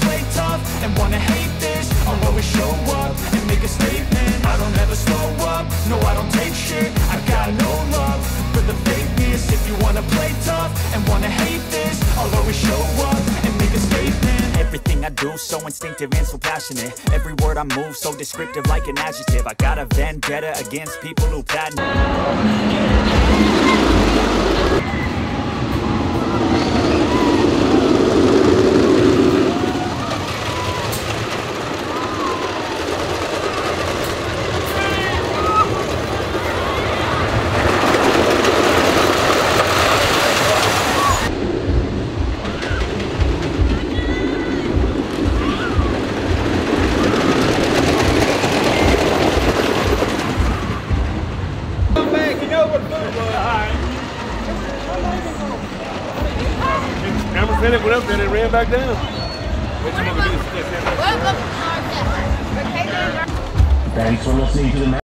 play tough and wanna hate this, I'll always show up and make a statement. I don't ever slow up, no I don't take shit. I got no love for the fakeness. If you wanna play tough and wanna hate this, I'll always show up and make a statement. Everything I do so instinctive and so passionate. Every word I move so descriptive like an adjective. I got a vendetta against people who patent. Went up there and ran back down. Thanks for listening to the